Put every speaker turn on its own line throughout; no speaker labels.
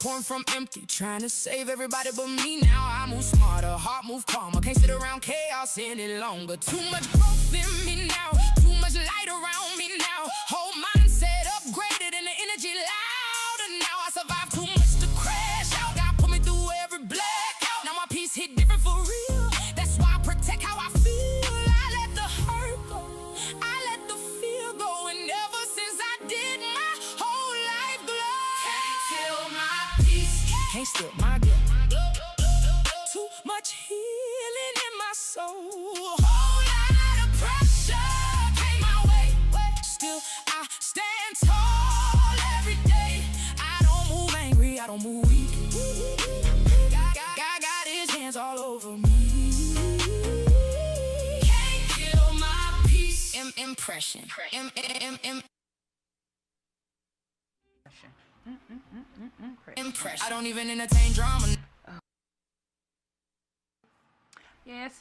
pouring from empty, trying to save everybody but me. Now I move smarter, heart move calmer. Can't sit around chaos any longer. Too much growth in me now, too much light around me now. Whole mindset upgraded and the energy louder now. I survived too much to crash out. God put me through every blackout. Now my peace hit different for real. That's why I protect how I feel. I let the hurt go, I let the fear go, and ever since I did, my whole life glow. Can't kill my peace, can't steal my glow. Too much healing in my soul. Whole lot of pressure came my way. Still I stand tall every day. I don't move angry, I don't move weak. God got his hands all over me. Can't kill my peace. Impression. Impression. I don't even entertain drama.
Yes.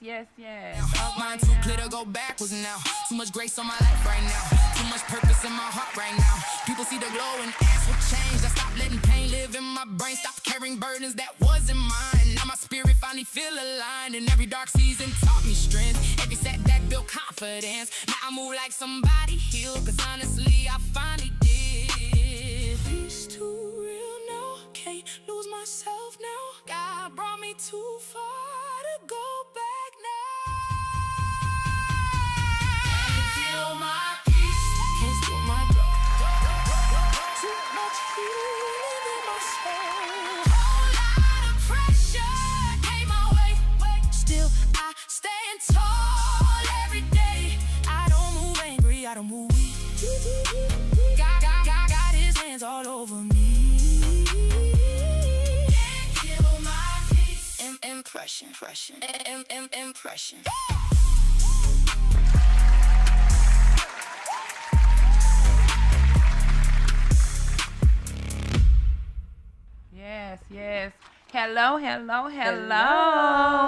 Mine too clear to go backwards now. Too much grace on my life right now. Too much purpose in my heart right now. People see the glow and ask for change. I stop letting pain live in my brain. Stop carrying burdens that wasn't mine. Now my spirit finally feel aligned. And every dark season taught me strength. Every setback built confidence. Now I move like somebody healed. Cause honestly I finally did. Peace too real now. Can't lose myself now. God brought me too far to go back now. Can't feel my peace, can't steal my glow. Too much healing in my soul. Whole lot of pressure came my way. Still I stand tall every day. I don't move angry, I don't move weak. God got his hands all over me. Impression.
Yes. Hello.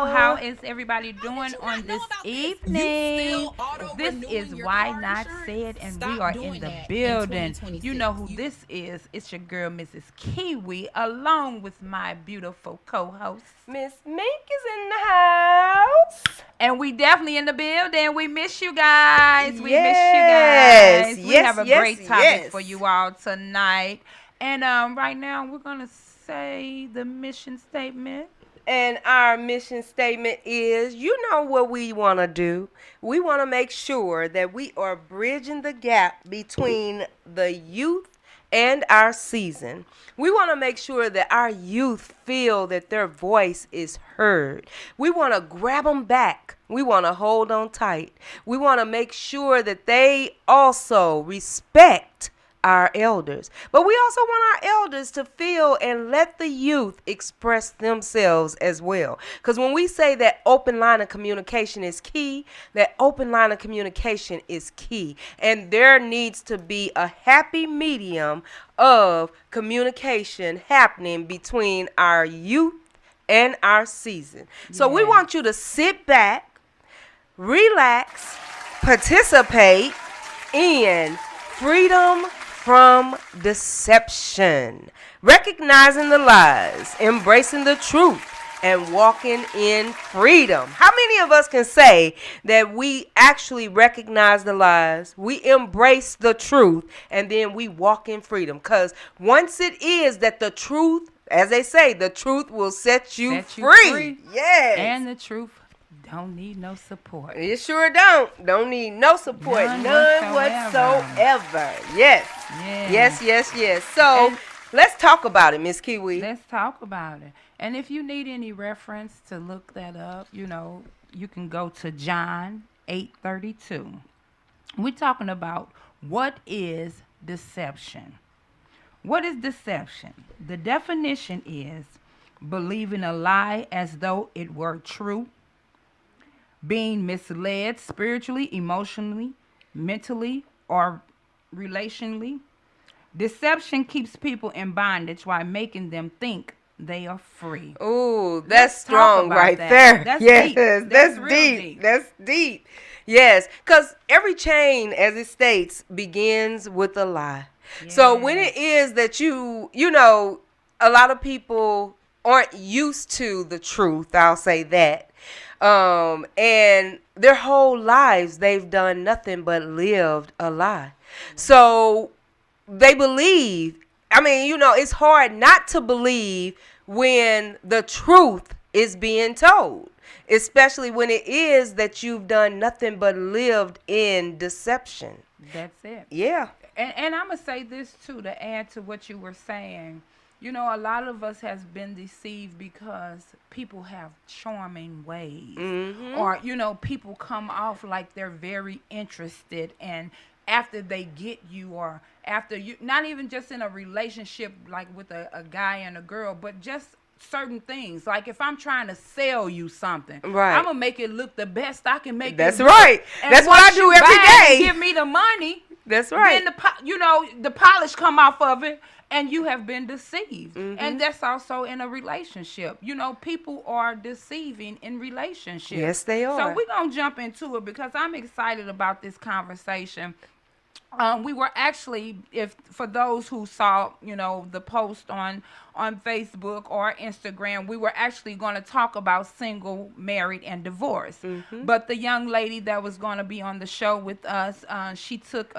How is everybody doing on this evening? This is Why Not Said, and we are in the building. You know who this is. It's your girl, Mrs. Kiwi, along with my beautiful co-host,
Miss Mink is in the house.
And we definitely in the building. We miss you guys. We have a great topic for you all tonight. And right now we're going to say the mission statement.
And our mission statement is, you know what we want to do. We want to make sure that we are bridging the gap between the youth and our season. We want to make sure that our youth feel that their voice is heard. We want to grab them back. We want to hold on tight. We want to make sure that they also respect our elders. But we also want our elders to feel and let the youth express themselves as well. Because when we say that open line of communication is key, that open line of communication is key. And there needs to be a happy medium of communication happening between our youth and our season. So we want you to sit back, relax, participate in freedom from deception, recognizing the lies, embracing the truth, and walking in freedom. How many of us can say that we actually recognize the lies, we embrace the truth, and then we walk in freedom? Because once it is that the truth, as they say, the truth will set you free. Yes.
And the truth don't need no support.
It sure don't. Don't need no support. None whatsoever. Yes. So let's talk about it, Miss Kiwi.
Let's talk about it. And if you need any reference to look that up, you know, you can go to John 8:32. We're talking about what is deception. What is deception? The definition is believing a lie as though it were true, being misled spiritually, emotionally, mentally, or relationally. Deception keeps people in bondage while making them think they are free.
Ooh, that's strong right there.
That's
yes,
deep.
That's deep. That's deep. Yes, because every chain, as it states, begins with a lie. Yes. So when it is that you know, a lot of people aren't used to the truth. I'll say that. And their whole lives they've done nothing but lived a lie. So they believe. I mean, it's hard not to believe when the truth is being told, especially when it is that you've done nothing but lived in deception.
That's it.
Yeah.
And I'm going to say this, too, to add to what you were saying. A lot of us has been deceived because people have charming ways.
Mm-hmm.
Or, people come off like they're very interested, and after they get you, or after you, not even just in a relationship like with a guy and a girl, but just certain things. Like if I'm trying to sell you something,
right,
I'm gonna make it look the best I can make
That's
it
right.
And
that's what I do every day.
Give me the money.
That's right.
Then the polish come off of it, and you have been deceived.
Mm-hmm.
And that's also in a relationship. People are deceiving in relationships.
Yes, they are.
So we're going to jump into it because I'm excited about this conversation. We were actually, for those who saw, the post on Facebook or Instagram, we were actually going to talk about single, married, and divorced.
Mm-hmm.
But the young lady that was going to be on the show with us, she took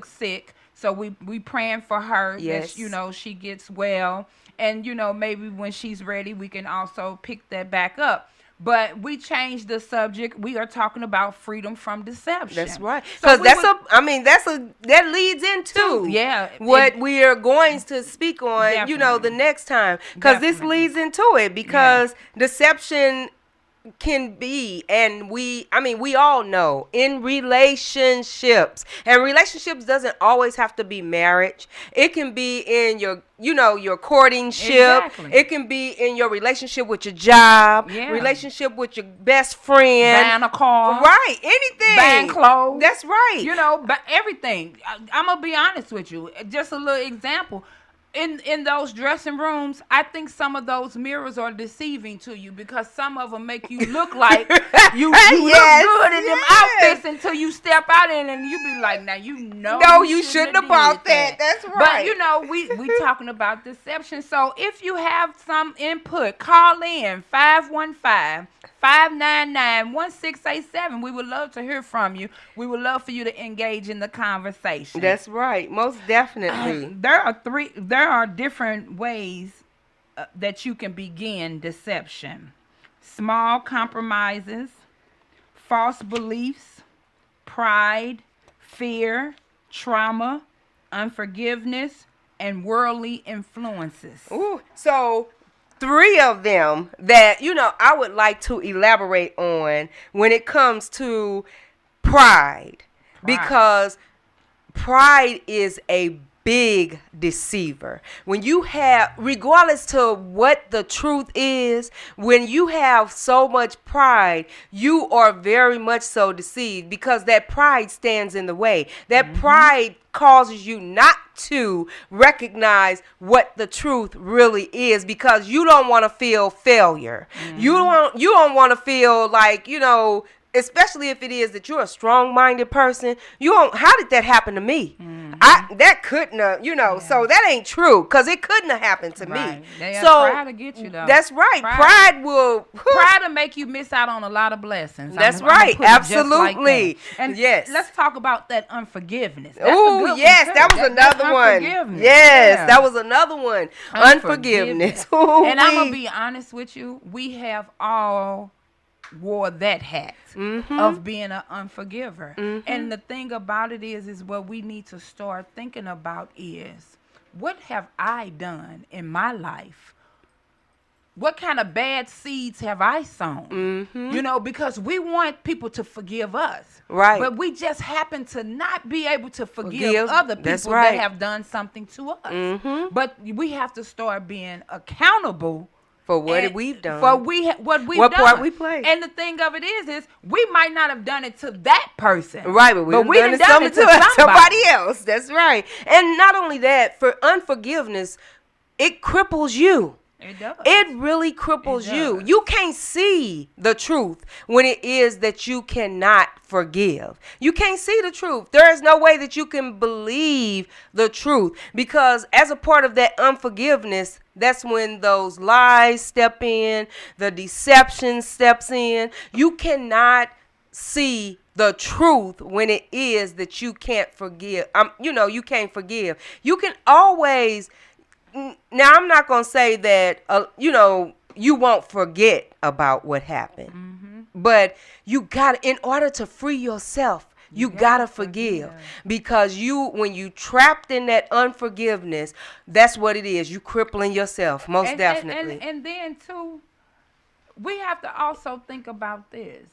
sick. So we praying for her.
Yes.
That, she gets well. And, maybe when she's ready, we can also pick that back up. But we changed the subject. We are talking about freedom from deception.
That's right. Because that leads into what we are going to speak on, the next time. Because this leads into it. Because deception can be, and we all know, in relationships, and relationships doesn't always have to be marriage. It can be in your courtingship.
Exactly.
It can be in your relationship with your job, relationship with your best friend,
buying a car,
right? Anything,
buying clothes.
That's right.
But everything. I'm gonna be honest with you. Just a little example. In those dressing rooms, I think some of those mirrors are deceiving to you because some of them make you look like you look good in them outfits until you step out in and you be like, now
no, you shouldn't have bought that. That's right.
But we talking about deception. So if you have some input, call in 515-599-1687. We would love to hear from you. We would love for you to engage in the conversation.
That's right. Most definitely.
There are different ways that you can begin deception. Small compromises, false beliefs, pride, fear, trauma, unforgiveness, and worldly influences.
Ooh, so 3 of them that, I would like to elaborate on when it comes to pride. Because pride is a big deceiver. When you have, regardless to what the truth is, when you have so much pride, you are very much so deceived because that pride stands in the way. That pride causes you not to recognize what the truth really is because you don't want to feel failure. You don't want to feel like, especially if it is that you're a strong-minded person. How did that happen to me? That couldn't have, so that ain't true because it couldn't have happened to me.
So pride to get you though.
That's right. Pride will
make you miss out on a lot of blessings.
That's right. Absolutely.
Like and
yes.
Let's talk about that unforgiveness.
Oh, yes, that was another one. Yes, that was another one. Unforgiveness.
And I'm gonna be honest with you. We have all wore that hat of being an unforgiver. And the thing about it is what we need to start thinking about is, what have I done in my life? What kind of bad seeds have I sown? Because we want people to forgive us.
Right.
But we just happen to not be able to forgive other people that have done something to us. But we have to start being accountable
for what we've done.
What
part we played.
And the thing of it is we might not have done it to that person.
Right, but we've done it to somebody else. That's right. And not only that, for unforgiveness, it cripples you.
It does.
It really cripples you. You can't see the truth when it is that you cannot forgive. You can't see the truth. There is no way that you can believe the truth, because as a part of that unforgiveness, that's when those lies step in, the deception steps in. You cannot see the truth when it is that you can't forgive. You can't forgive. You can always. Now, I'm not going to say that, you won't forget about what happened. But you got, in order to free yourself, you got to forgive. Because when you trapped in that unforgiveness, that's what it is. You crippling yourself, most definitely.
And then, too, we have to also think about this.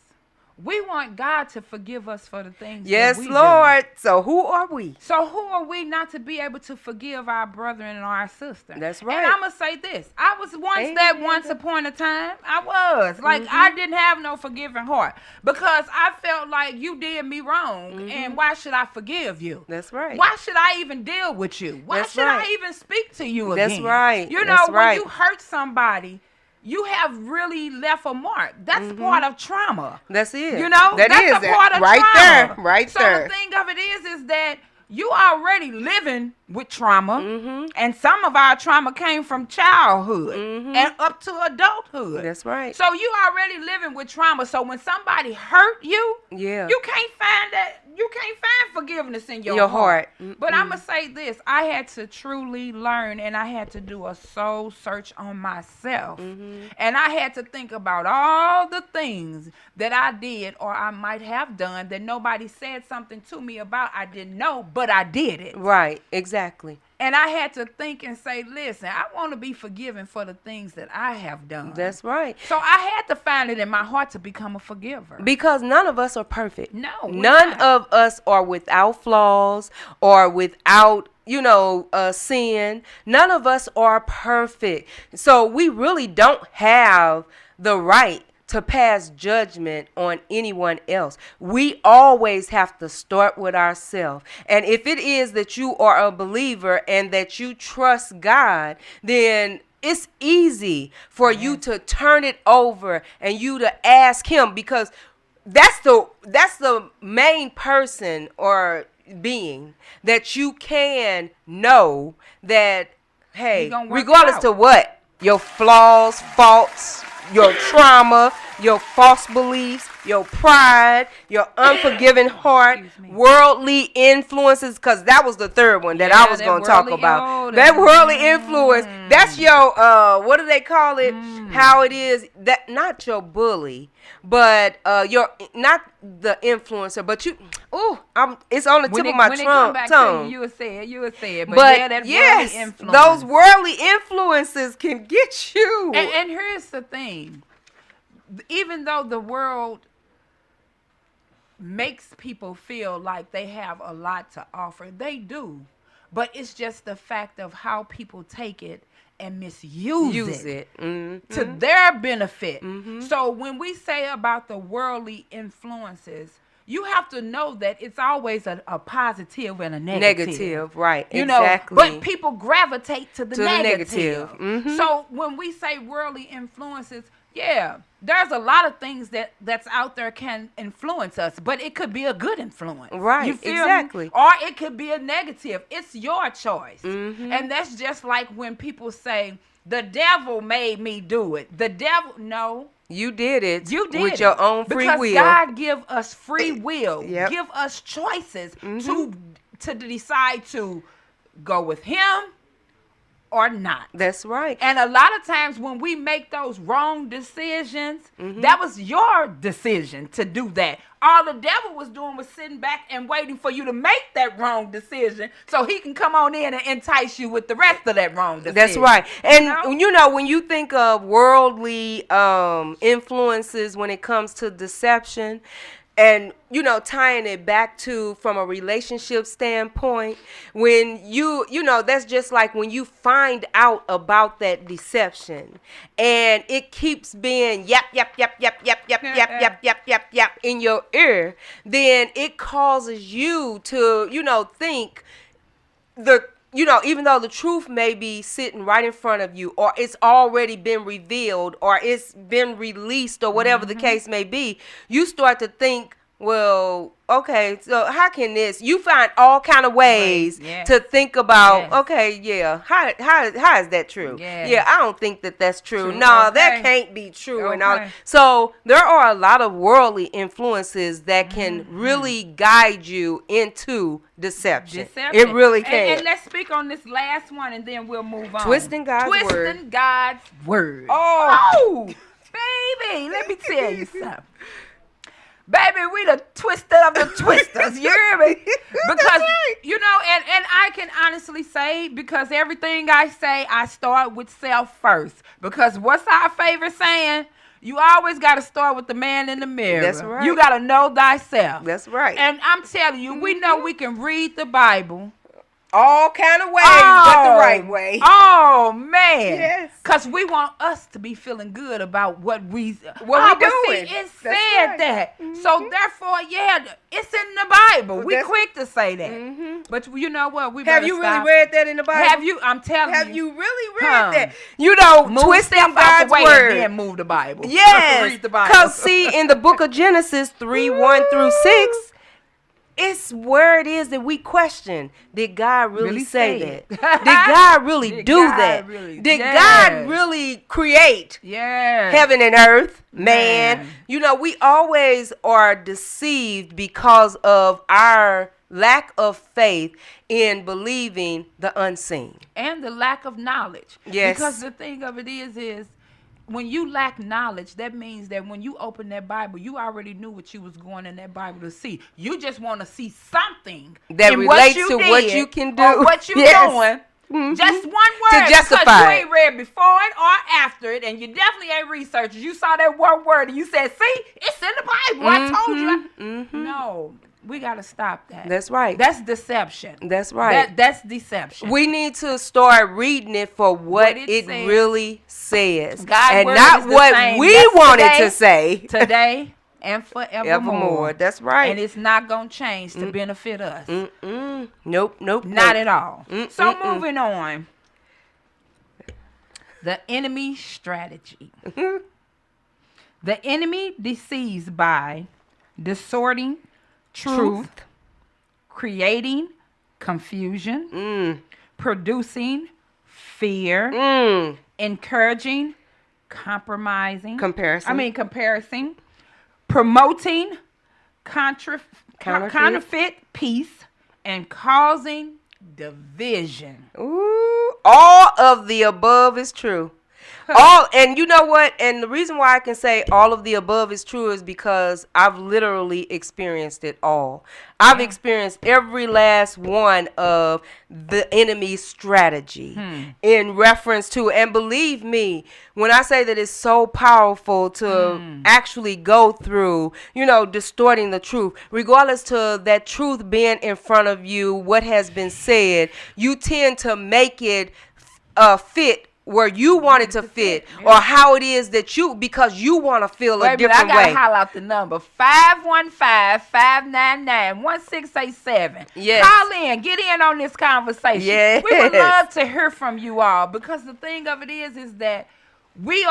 We want God to forgive us for the things that we
Lord.
do.
So who are we?
So who are we not to be able to forgive our brethren and our sister?
That's right.
And I'm going to say this. I was once upon a time. I was. Like, I didn't have no forgiving heart, because I felt like you did me wrong. And why should I forgive you?
That's right.
Why should I even deal with you? Why should I even speak to you again?
That's right.
You know, when you hurt somebody, you have really left a mark. That's part of trauma.
That's it.
You know, that's a part of
right
trauma.
There, right
so
there.
So the thing of it is that you already living with trauma, and some of our trauma came from childhood and up to adulthood.
That's right.
So you already living with trauma. So when somebody hurt you, you can't find that. You can't find forgiveness in your heart. But I'm going to say this. I had to truly learn, and I had to do a soul search on myself. And I had to think about all the things that I did or I might have done that nobody said something to me about. I didn't know, but I did it.
Right, exactly.
And I had to think and say, listen, I want to be forgiven for the things that I have done.
That's right.
So I had to find it in my heart to become a forgiver.
Because none of us are perfect.
No.
None of us are without flaws or without, sin. None of us are perfect. So we really don't have the right to pass judgment on anyone else. We always have to start with ourselves. And if it is that you are a believer and that you trust God, then it's easy for you to turn it over and you to ask him, because that's the main person or being that you can know that, hey, regardless to what, your flaws, faults, your trauma, your false beliefs, your pride, your unforgiving heart, worldly influences, because that was the third one that I was going to talk about. That worldly influence, that's your, what do they call it? How it is, that not your bully, but your, not the influencer, but you, it's on the tip of my tongue.
You would say it, but that
yes,
worldly influence.
Those worldly influences can get you.
And here's the thing. Even though the world makes people feel like they have a lot to offer, they do. But it's just the fact of how people take it and misuse it to their benefit. So when we say about the worldly influences, you have to know that it's always a positive and a negative.
Right,
exactly. But people gravitate to the negative. So when we say worldly influences, there's a lot of things that's out there can influence us, but it could be a good influence.
Right,
you feel
exactly.
Me? Or it could be a negative. It's your choice. And that's just like when people say, the devil made me do it. The devil, no.
You did it.
You did
with your own free will.
Because God give us free will. Give us choices to decide to go with him or not.
That's right.
And a lot of times when we make those wrong decisions, that was your decision to do that. All the devil was doing was sitting back and waiting for you to make that wrong decision so he can come on in and entice you with the rest of that wrong decision.
That's right. And, when you think of worldly influences when it comes to deception, and, tying it back to from a relationship standpoint, when that's just like when you find out about that deception and it keeps being yap in your ear, then it causes you to, think even though the truth may be sitting right in front of you, or it's already been revealed, or it's been released, or whatever the case may be, you start to think, well, okay, so how can this? You find all kind of ways to think about. Okay, how is that true? Yeah, I don't think that's true. No, that can't be true. And all. So there are a lot of worldly influences that can really guide you into deception. It really can.
And let's speak on this last one, and then we'll move on.
Twisting God's word.
Oh, baby, let me tell you something. Baby, we the twisted of the twisters. You hear me? Because, and I can honestly say, because everything I say, I start with self first. Because what's our favorite saying? You always got to start with the man in the mirror.
That's right.
You got to know thyself.
That's right.
And I'm telling you, we know we can read the Bible
all kind of ways, but the right way.
Oh, man.
Yes.
Because we want us to be feeling good about what we doing. See, it said that. So, therefore, it's in the Bible. We quick to say that. But you know what?
Have you really read that in the Bible?
Have you? I'm telling you.
Have you really read that?
Move
twisting God's word.
And then move the Bible.
Yes.
Read the Bible.
Because, see, in the book of Genesis 3:1-6, it's where it is that we question. Did God really say that? Did God really do that? Did God really create heaven and earth, man? We always are deceived because of our lack of faith in believing the unseen.
And the lack of knowledge.
Yes.
Because the thing of it is when you lack knowledge, that means that when you open that Bible, you already knew what you was going in that Bible to see. You just want to see something
that relates to what you can do,
or what you're doing. Just one word
to justify
because you ain't read before it or after it, and you definitely ain't researched. You saw that one word and you said, "See, it's in the Bible." I told you. No. We got to stop that.
That's right.
That's deception.
That's right.
That's deception.
We need to start reading it for what it really says.
God's
and
word
not
is the
what
same
we wanted to say.
Today and forevermore.
That's right.
And it's not going to change to benefit us.
Nope.
Not at all. So moving on. The enemy strategy. The enemy deceives by distorting truth, creating confusion, producing fear, encouraging comparison, promoting counterfeit peace, and causing division.
Ooh, all of the above is true. And you know what? And the reason why I can say all of the above is true is because I've literally experienced it all. I've experienced every last one of the enemy's strategy in reference to, and believe me, when I say that it's so powerful to actually go through, distorting the truth, regardless to that truth being in front of you, what has been said, you tend to make it fit where you want it to fit, or how it is that because you want to feel a different way.
I got to holler out the number, 515-599-1687.
Yes.
Call in, get in on this conversation.
Yes.
We would love to hear from you all, because the thing of it is that we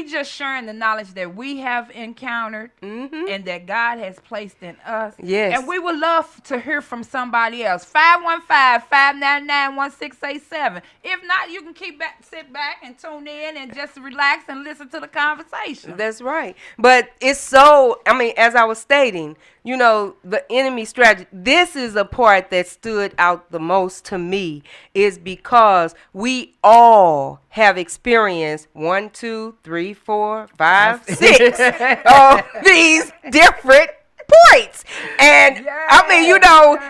just sharing the knowledge that we have encountered and that God has placed in us.
Yes.
And we would love to hear from somebody else. 515-599-1687. If not, you can sit back and tune in and just relax and listen to the conversation.
That's right. But it's so, as I was stating, the enemy strategy, this is a part that stood out the most to me, is because we all have experienced 1, 2, 3, 4, 5, 6 of these different points. And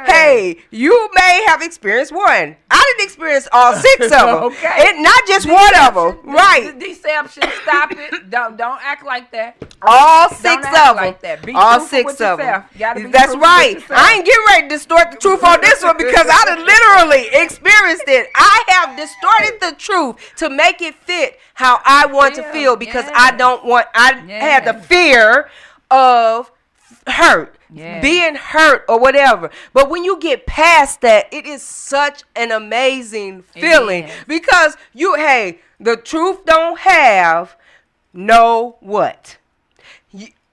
hey, you may have experienced one. I didn't experience all 6 of them. Okay. Not just one of them. Right.
Deception. Stop it. Don't act like that.
All 6 of them.
Like that. Be
all 6 of them. That's right. I ain't getting ready to distort the truth on this one, because I done literally experienced it. I have distorted the truth to make it fit how I want to feel, because I had the fear of hurt,
Yes.
being hurt or whatever. But when you get past that, it is such an amazing feeling
is.
because the truth don't have no what.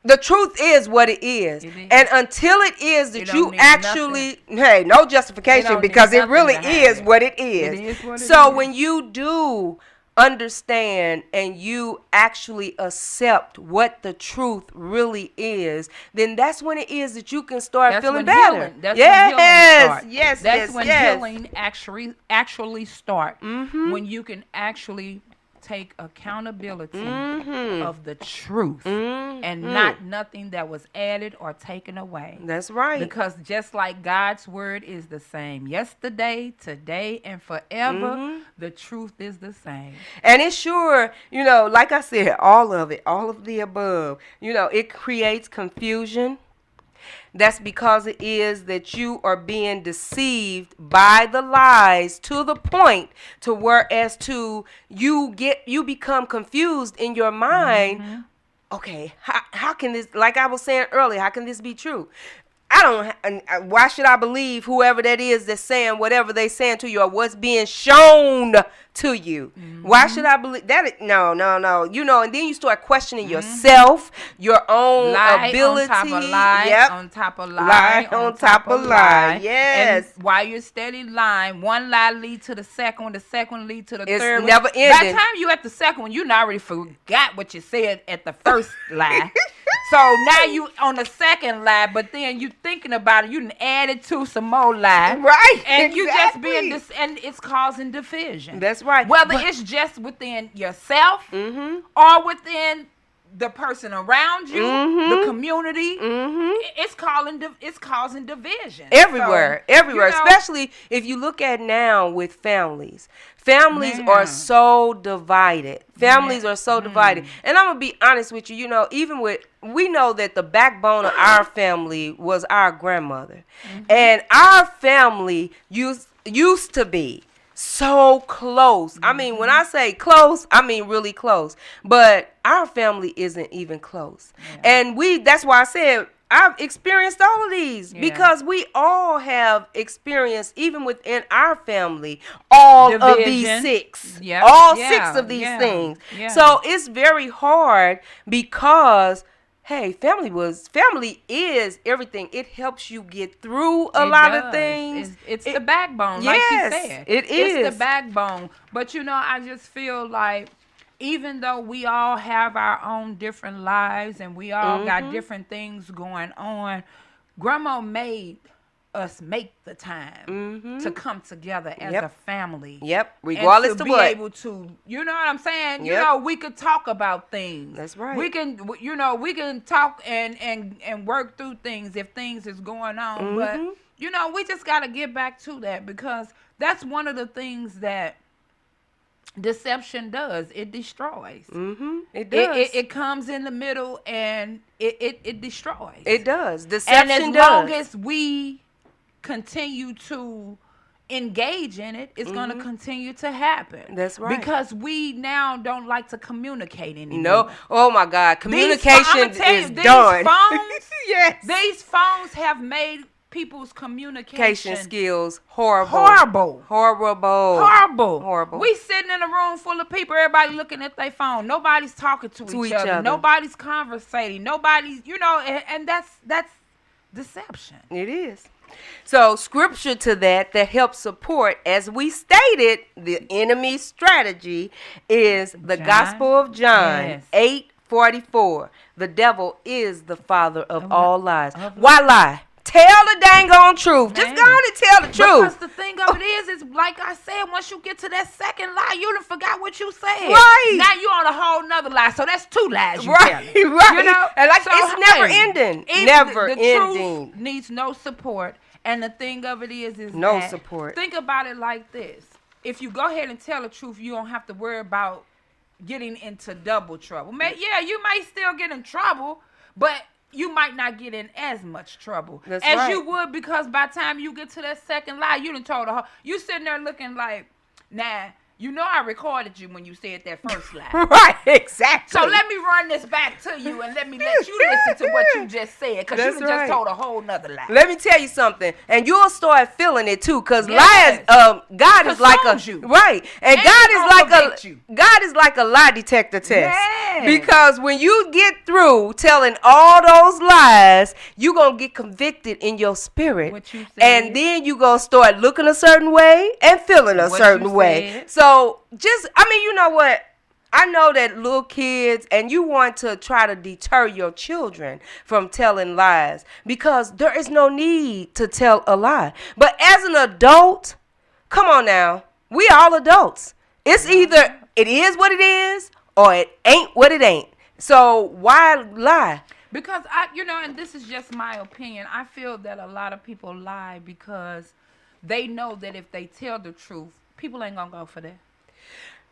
The truth is what it is. And until it is that you actually, no justification because it really is what it is.
It is what it
so
is.
when you do understand and you actually accept what the truth really is, then that's when it is that you can start feeling better.
That's when healing starts.
Yes,
that's when
yes.
healing actually start. When you can actually take accountability of the truth and not nothing that was added or taken away.
That's right.
Because just like God's word is the same yesterday, today, and forever, the truth is the same.
And it's sure, like I said, all of it, all of the above, it creates confusion. That's because it is that you are being deceived by the lies to the point to whereas to you become confused in your mind. Okay, how can this, like I was saying earlier, how can this be true? Why should I believe whoever that is that's saying whatever they saying to you or what's being shown to you? Why should I believe that? No. And then you start questioning yourself, your own
lie
ability.
on top of lie,
Yep.
on top of lie,
Lie on top of lie. Yes.
And while you're steady lying, one lie lead to the second one, the second one lead to the
It's
third
never
one. By
ending.
the time you at the second one, you already forgot what you said at the first lie. So now you on the second lie, but then you thinking about it, you done added to some more lie.
Right.
And you just being
exactly.
and it's causing division.
That's right.
Whether it's just within yourself or within the person around you, the community, it's causing division
Everywhere,
So,
everywhere.
you know,
Especially if you look at now with families. Families are so divided. Families are so divided. And I'm going to be honest with you, we know that the backbone of our family was our grandmother. And our family used to be so close. I mean, when I say close, I mean really close. But our family isn't even close. And that's why I said I've experienced all of these because we all have experienced, even within our family, all of these six.
Yep.
All six of these things.
Yeah.
So it's very hard because family is everything. It helps you get through a lot of things.
It's the backbone,
yes,
like you said.
It is.
It's the backbone. But I just feel like even though we all have our own different lives and we all got different things going on, Grandma made us make the time to come together as a family.
Yep. Regardless
to
of
be
what.
able to, you know what I'm saying?
Yep.
We could talk about things.
That's right.
We can, we can talk and work through things if things is going on. But, we just got to get back to that because that's one of the things that deception does. It destroys.
It does.
It comes in the middle and it destroys.
It does. Deception does.
And as long as we continue to engage in it, it's going to continue to happen.
That's right.
Because we now don't like to communicate anymore.
No. Oh my God. Communication is done.
These phones,
yes.
These phones have made people's communication
skills horrible.
We sitting in a room full of people, everybody looking at their phone. Nobody's talking to each other. Nobody's conversating. Nobody's, and that's deception.
It is. So scripture to that helps support, as we stated, the enemy's strategy is the Gospel of John 8:44. The devil is the father of all lies. Why lie? Tell the dang on truth. Just go on and tell the truth.
Because the thing of it is like I said, once you get to that second lie, you done forgot what you said.
Right.
Now you on a whole nother lie. So that's two lies you
telling. Right. And it's never ending. Never ending.
Truth needs no support. And the thing of it is
no
that,
support.
Think about it like this. If you go ahead and tell the truth, you don't have to worry about getting into double trouble. You might still get in trouble, but you might not get in as much trouble as you would, because by the time you get to that second lie, you done told her. You sitting there looking like, nah, You know I recorded you when you said that first lie.
Right, exactly.
So let me run this back to you and let me let you listen to what you just said, because you just told a whole nother lie.
Let me tell you something, and you'll start feeling it too, because
Yes.
lies, God is like a
you.
right, and God is like a lie detector test.
Yes.
Because when you get through telling all those lies, you gonna get convicted in your spirit,
What you said.
and then you gonna start looking a certain way and feeling a certain way.
Said.
So you know what? I know that little kids, and you want to try to deter your children from telling lies, because there is no need to tell a lie. But as an adult, come on now, we all adults. It's either it is what it is or it ain't what it ain't. So why lie?
Because and this is just my opinion, I feel that a lot of people lie because they know that if they tell the truth, people ain't gonna go for that.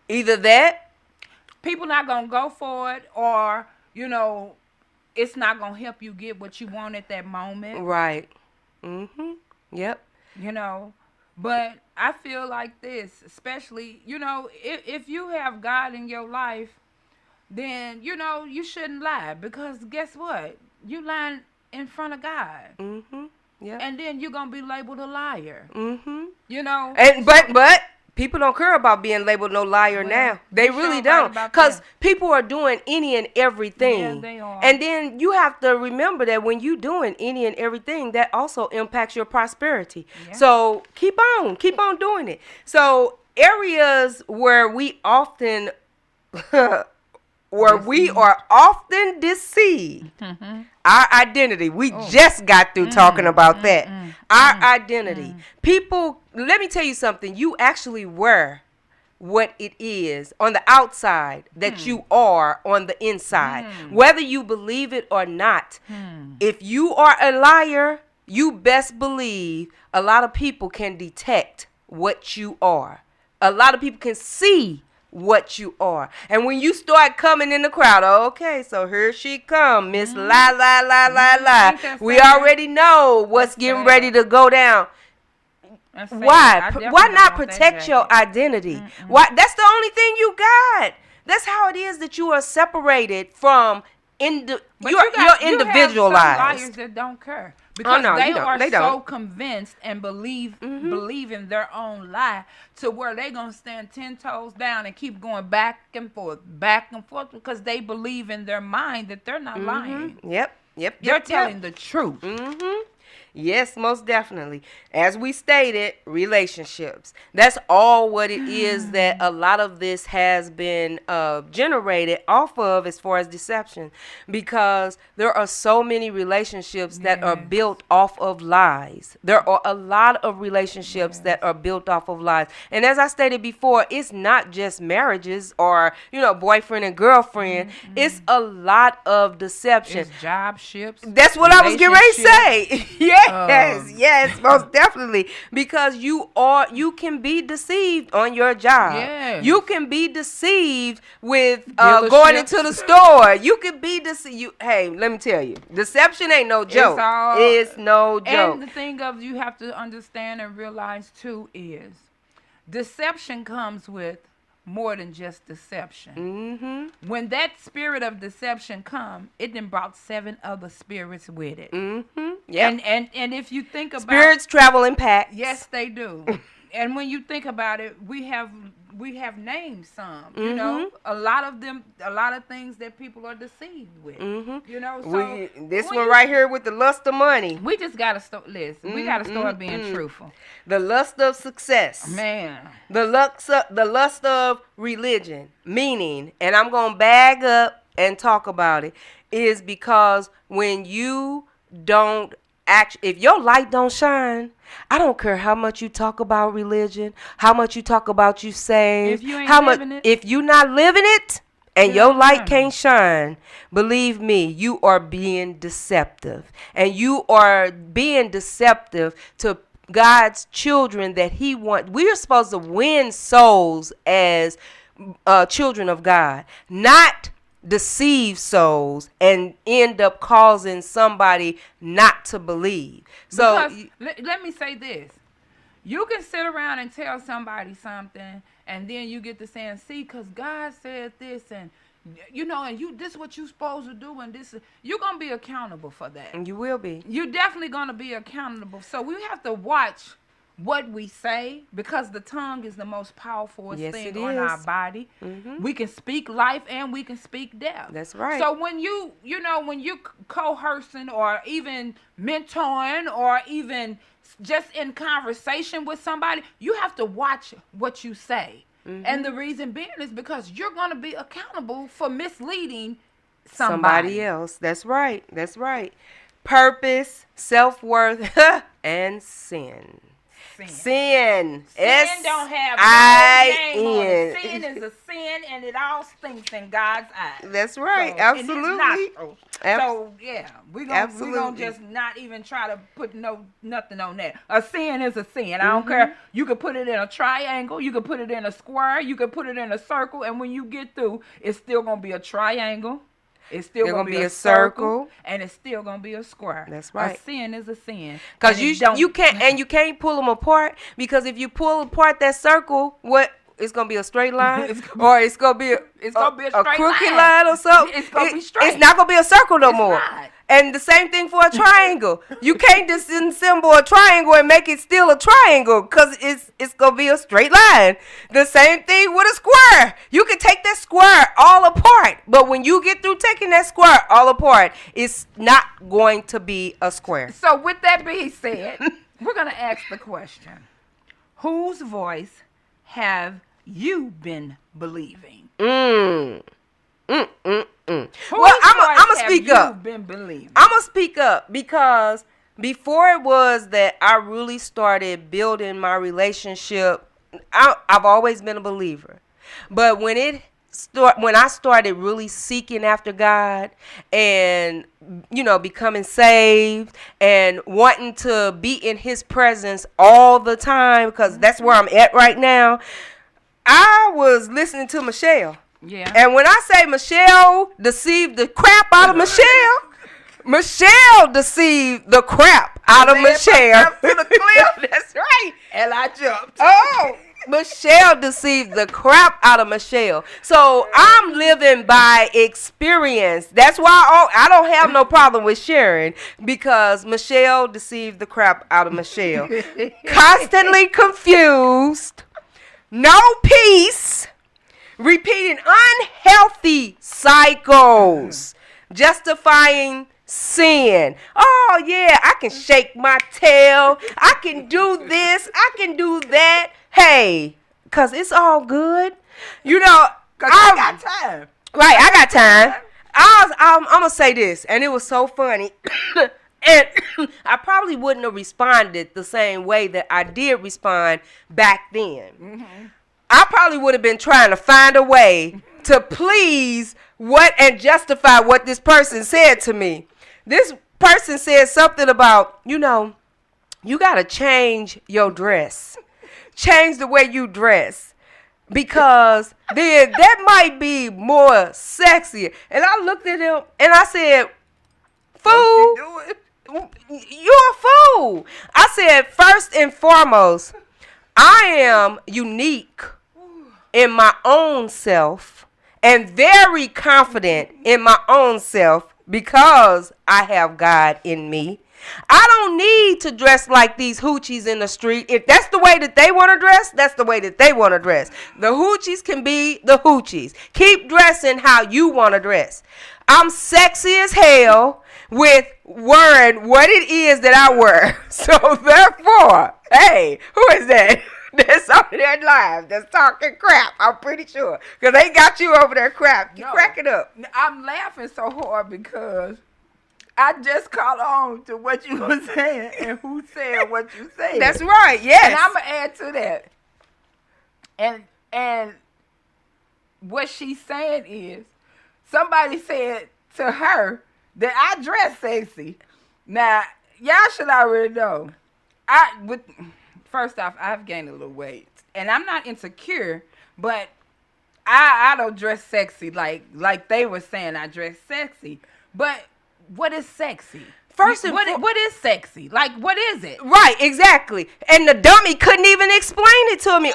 Either that,
people not gonna go for it, or it's not gonna help you get what you want at that moment.
right? Yep.
But I feel like this, especially if you have God in your life, then you shouldn't lie, because guess what? You lying in front of God.
Yeah.
And then you're gonna be labeled a liar.
And but people don't care about being labeled no liar now. They really don't, because people are doing any and everything.
Yeah, they are.
And then you have to remember that when you doing any and everything, that also impacts your prosperity.
Yeah.
So keep on doing it. So areas where we often deceived. Our identity. We just got through talking about that. Our identity. People, let me tell you something. You actually were what it is on the outside that you are on the inside. Whether you believe it or not. If you are a liar, you best believe a lot of people can detect what you are. A lot of people can see what you are. And when you start coming in the crowd, okay, so here she come, Miss Lie. We already know what's getting ready to go down. Why not protect your identity? Why? That's the only thing you got. That's how it is that you are separated from you're individualized.
You have some liars that don't care. Because they so convinced and believe in their own lie, to where they gonna stand 10 toes down and keep going back and forth, because they believe in their mind that they're not lying.
Yep.
They're telling the truth.
Yes, most definitely. As we stated, relationships. That's all what it is that a lot of this has been generated off of, as far as deception. Because there are so many relationships that are built off of lies. There are a lot of relationships that are built off of lies. And as I stated before, it's not just marriages or, boyfriend and girlfriend. It's a lot of deception.
It's job ships.
That's what I was getting ready to say. Yes, most definitely. Because you can be deceived on your job.
Yes.
You can be deceived with going into the store. You can be deceived. Hey, let me tell you, deception ain't no joke. It's no joke.
And the thing you have to understand and realize too is, deception comes with more than just deception. When that spirit of deception come, it then brought 7 other spirits with it.
Yeah.
And if you think about
spirits travel in packs.
Yes, they do. And when you think about it, we have named some. A lot of things that people are deceived with. So
this one right here with the lust of money.
We just gotta start. Listen, we gotta start being truthful.
The lust of success,
man.
The lust of religion, meaning, and I'm gonna bag up and talk about it, is because when you don't if your light don't shine, I don't care how much you talk about religion, how much you talk about you saved,
if you ain't living it,
if you not living it and your light can't shine, believe me, you are being deceptive. And you are being deceptive to God's children that he wants. We are supposed to win souls as children of God, not deceive souls and end up causing somebody not to believe. So
let me say this. You can sit around and tell somebody something, and then you get to saying, see, because God said this, and and this is what you supposed to do, and you're gonna be accountable for that.
And you will be.
You're definitely gonna be accountable. So we have to watch what we say, because the tongue is the most powerful thing on our body. We can speak life and we can speak death.
That's right.
So when when you coercing or even mentoring or even just in conversation with somebody, you have to watch what you say. And the reason being is because you're going to be accountable for misleading somebody
else. That's right. That's right. Purpose, self-worth, and sin. Sin
don't have no name on it. Sin is a sin, and it all stinks in God's eyes.
That's right. Absolutely.
So yeah, we're gonna just not even try to put nothing on that. A sin is a sin. I don't care. You could put it in a triangle, you could put it in a square, you could put it in a circle, and when you get through, it's still gonna be a triangle. It's still going to be a circle, and it's still going to be a square.
That's right.
A sin is a sin.
Because you can't pull them apart, because if you pull apart that circle, it's going to be a straight line, or it's going to be a crooked line or something.
It's going to be straight.
It's not going to be a circle no more. Not. And the same thing for a triangle. You can't disassemble a triangle and make it still a triangle, because it's going to be a straight line. The same thing with a square. You can take that square all apart, but when you get through taking that square all apart, it's not going to be a square.
So with that being said, we're going to ask the question, whose voice have you been believing?
Well, I'm gonna speak up. I'm gonna speak up, because before it was that I really started building my relationship, I've always been a believer. But when I started really seeking after God and becoming saved and wanting to be in His presence all the time, because that's where I'm at right now, I was listening to Michelle.
Yeah.
And when I say Michelle deceived the crap out of Michelle, Michelle deceived the crap out of Michelle.
To the cliff. That's right. And I jumped.
Oh, Michelle deceived the crap out of Michelle. So I'm living by experience. That's why I don't have no problem with sharing, because Michelle deceived the crap out of Michelle. Constantly confused, no peace, repeating unhealthy cycles, justifying sin. Oh, yeah, I can shake my tail. I can do this. I can do that. Hey, because it's all good. Because
I got time.
Right, I got time. I'm going to say this, and it was so funny. And I probably wouldn't have responded the same way that I did respond back then. I probably would have been trying to find a way to please and justify what this person said to me. This person said something about, you got to change your dress. Change the way you dress, because then that might be more sexy. And I looked at him and I said, fool, you're a fool. I said, first and foremost, I am unique in my own self and very confident in my own self, because I have God in me. I don't need to dress like these hoochies in the street. If that's the way that they want to dress, that's the way that they want to dress. The hoochies can be the hoochies. Keep dressing how you want to dress. I'm sexy as hell with wearing what it is that I wear. So therefore, hey, who is that? That's over there live. That's talking crap. I'm pretty sure, because they got you over there crap. You crack it up.
I'm laughing so hard because I just caught on to what you were saying and who said what you said.
That's right. Yes.
And I'm gonna add to that. And what she's saying is, somebody said to her that I dress sexy. Now, y'all should already know. First off, I've gained a little weight, and I'm not insecure, but I don't dress sexy like they were saying I dress sexy. But what is sexy?
First and
what is sexy? Like, what is it?
Right, exactly. And the dummy couldn't even explain it to me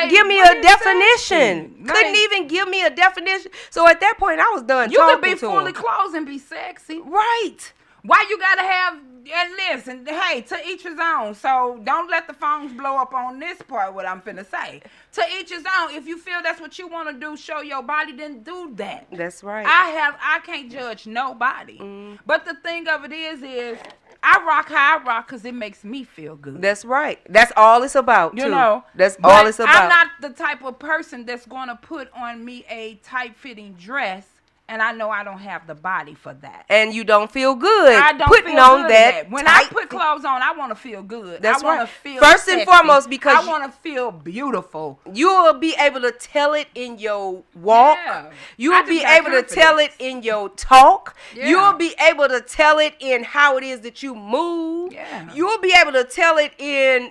give me a definition. Couldn't even give me a definition. So at that point, I was done
You
talking
could be
to
fully
him.
clothed and be sexy.
Right.
Why you gotta have, and listen, hey, to each his own. So don't let the phones blow up on this part, what I'm finna say. To each his own. If you feel that's what you want to do, show your body, then do that.
That's right.
I can't judge nobody. But the thing of it is I rock how I rock because it makes me feel good.
That's right. That's all it's about, too.
You know.
That's all it's about.
I'm not the type of person that's going to put on me a tight-fitting dress, and I know I don't have the body for that.
And you don't feel good
I don't
putting
feel
on
good
that.
When I put clothes on, I want to feel good.
That's
I want
right.
to feel
First and
sexy.
foremost, because
I want to feel beautiful.
you will be able to tell it in your walk.
Yeah.
You
I
will be
just got
able to tell it in your talk.
Yeah.
You will be able to tell it in how it is that you move.
Yeah.
You will be able to tell it in,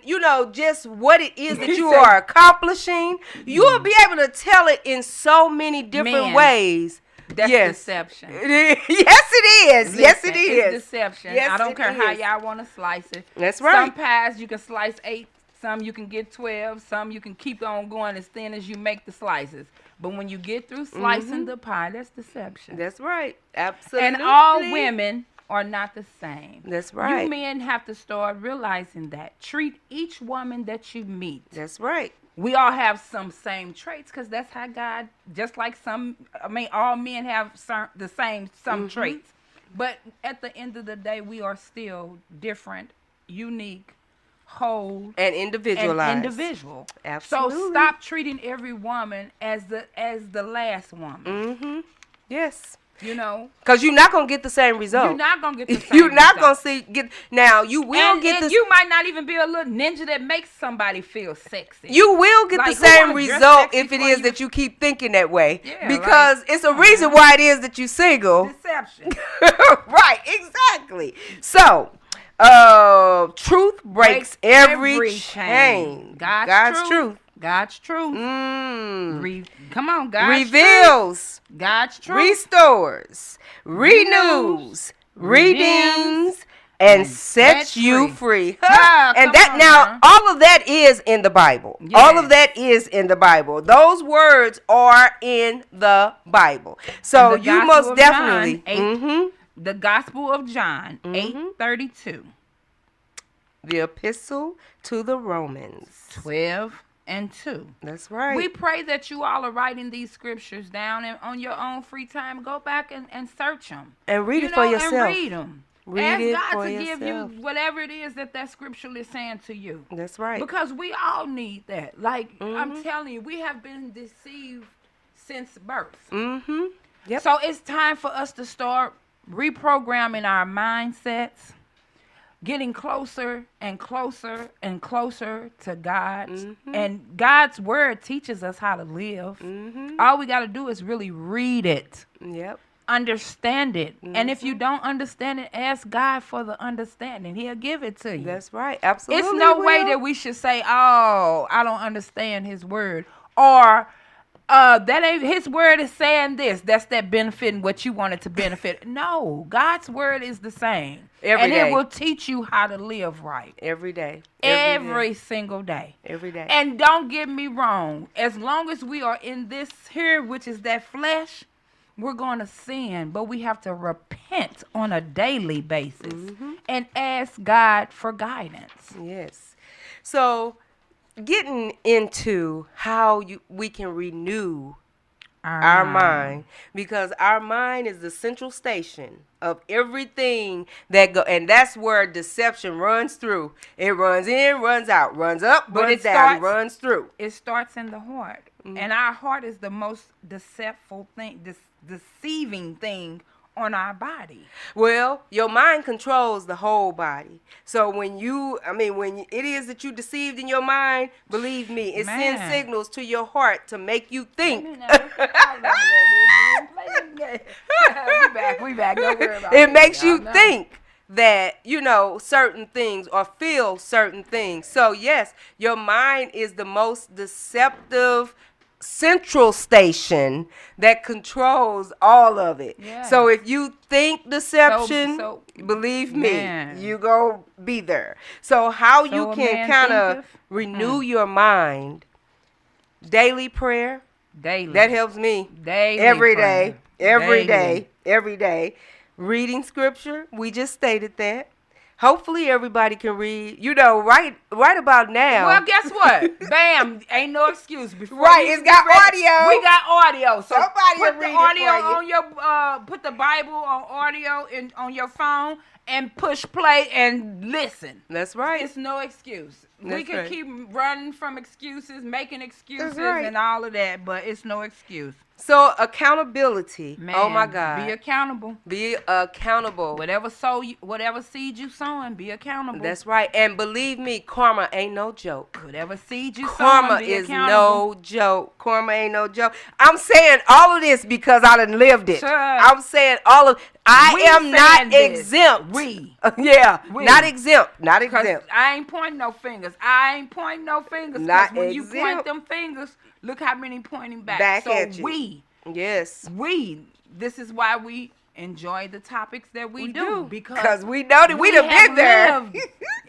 just what it is that
He
you
said-
are accomplishing. You will be able to tell it in so many different
Man.
ways.
That's
Yes.
deception.
Yes, it is. Yes, it
Listen,
is.
It's deception.
Yes,
I don't
it
care how
is.
y'all want to slice it.
That's right.
Some pies you can slice 8, some you can get 12, some you can keep on going as thin as you make the slices. But when you get through slicing the pie, that's deception.
That's right. Absolutely.
And all women are not the same.
That's right.
You men have to start realizing that. Treat each woman that you meet.
That's right.
We all have some same traits because that's how God, just like all men have the same traits. But at the end of the day, we are still different, unique, whole,
And individualized.
and individual.
Absolutely.
So stop treating every woman as the last woman.
Mm-hmm. Yes.
Because
you're not gonna get the same result.
you're not gonna get the same.
You're not
result.
gonna get. Now you will get
and
the.
you might not even be a little ninja that makes somebody feel sexy.
You will get
Like,
the
who
same
wanna dress
result
sexy
if it
for
is
you?
that you keep thinking that way.
Yeah,
because
like,
it's a reason why it is that you single.
Deception.
Right. Exactly. So, truth breaks every chain. God's truth.
God's truth. Come on, God's
Reveals.
truth. God's truth.
Restores. Renews. Redeems. And sets you free. And that now, all of that is in the Bible.
Yes.
All of that is in the Bible. Those words are in the Bible. So
The
you
Gospel
most
of
definitely.
John, the Gospel of John, 8:32.
The epistle to the Romans.
12 and 2.
That's right.
We pray that you all are writing these scriptures down and on your own free time. Go back and search them.
And read it for yourself.
And read them.
Read it
Ask God
for
to give
yourself.
you whatever it is that scripture is saying to you.
That's right.
Because we all need that. Like, I'm telling you, we have been deceived since birth.
Mm-hmm. Yep.
So it's time for us to start reprogramming our mindsets, getting closer and closer and closer to God. And God's word teaches us how to live. All we got to do is really read it.
Yep.
Understand it. And if you don't understand it, ask God for the understanding. He'll give it to you.
That's right. Absolutely.
It's no way that we should say, oh, I don't understand his word. Or that ain't his word is saying this. That's that benefiting what you wanted to benefit. No, God's word is the same.
Every day.
It will teach you how to live right.
Every day.
Every single day.
Every day.
And don't get me wrong. As long as we are in this here, which is that flesh, we're going to sin. But we have to repent on a daily basis and ask God for guidance.
Yes. So, getting into how we can renew our mind, because our mind is the central station of everything that and that's where deception runs through. It runs in, runs out, runs up, runs down, runs through.
It starts in the heart. And our heart is the most deceitful thing, deceiving thing on our body.
Well, your mind controls the whole body. So when it is that you deceived in your mind, believe me, it sends signals to your heart to make you think.
We back. Don't worry about
It makes you think that, certain things or feel certain things. So yes, your mind is the most deceptive central station that controls all of it.
Yeah.
So if you think deception,
So
believe
man.
me, you go be there. So how
So
you
a
can
man
kind of
thinketh?
renew your mind, daily prayer,
daily.
that helps me.
Daily
Every
prayer.
day, every
Daily.
day, every day. Reading scripture, we just stated that. Hopefully everybody can read. You know, right about now.
Well, guess what? Bam! Ain't no excuse. Before
Right,
you
it's got
get ready,
audio.
We got audio. So
Somebody will
put
read
the
it
audio
for you.
on your put the Bible on audio on your phone and push play and listen.
That's right.
It's no excuse. We
That's
can
right.
keep running from excuses, making excuses
right.
and all of that, but it's no excuse.
So accountability.
Man,
Oh my God.
be accountable.
Be accountable.
Whatever seed you sowing, be accountable.
That's right. And believe me, karma ain't no joke.
Whatever seed you
Karma
sowing, be
is
accountable.
no joke. Karma ain't no joke. I'm saying all of this because I done lived it.
Sure.
I'm saying all of. I am not exempt. Yeah,
We.
not exempt. Not
Because
exempt.
I ain't pointing no fingers. Not 'cause
Not
when you point
exempt.
them fingers, look how many pointing back.
Back
so
at you. Yes.
This is why we enjoy the topics that we do.
Because we know that we done
have
been there.
lived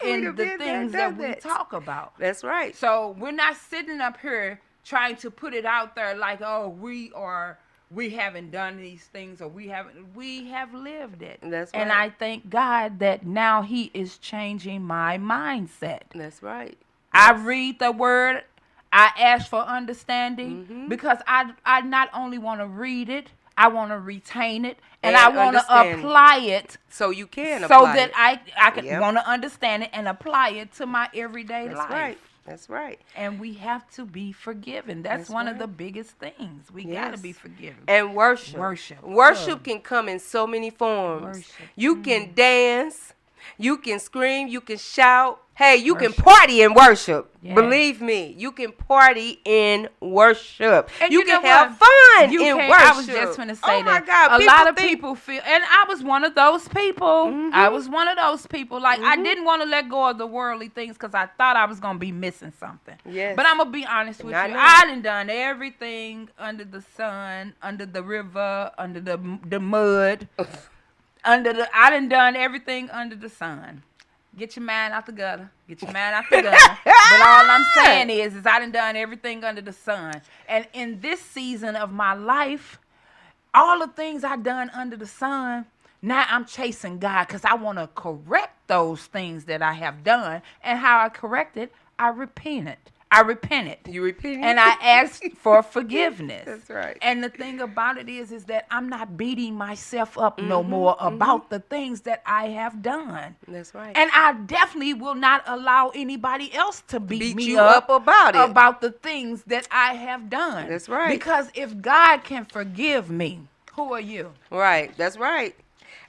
We
in
done
the
been there,
things
done
that we talk about.
That's right.
So we're not sitting up here trying to put it out there like, oh, we haven't done these things or we have lived it.
That's
And
right.
I thank God that now he is changing my mindset.
That's right.
I read the word, I ask for understanding
Mm-hmm.
because I not only want to read it, I want to retain it and
And
I want to
understand it.
apply it
So you can
so
apply
that
it.
I can
Yep.
want to understand it and apply it to my everyday
That's
life.
right. That's right.
And we have to be forgiven. That's one of
right.
the biggest things. We got to
Yes.
be forgiven.
And worship.
Worship.
Worship can come in so many forms.
Worship.
You can dance. You can scream. You can shout. Hey, you
Worship.
can party in worship.
Yeah.
Believe me, you can party in worship.
And
you
know
can have
what?
fun
You
in
can.
worship.
I was just going to say
oh
that.
my God,
a lot of
think-
people feel, and I was one of those people.
Mhm.
I was one of those people. Like, I
Mhm.
didn't want to let go of the worldly things because I thought I was going to be missing something.
Yes.
But I'm going to be honest with
Not
you.
now.
I done everything under the sun, under the river, under the mud. I done everything under the sun. Get your mind out the gutter. Get your mind out the gutter. But all I'm saying is I done everything under the sun. And in this season of my life, all the things I done under the sun, now I'm chasing God because I want to correct those things that I have done. And how I correct it, I repented.
You repeating?
And I asked for forgiveness.
That's right.
And the thing about it is that I'm not beating myself up no more about the things that I have done.
That's right.
And I definitely will not allow anybody else to beat me
you up about it.
about the things that I have done.
That's right.
Because if God can forgive me, who are you?
Right. That's right.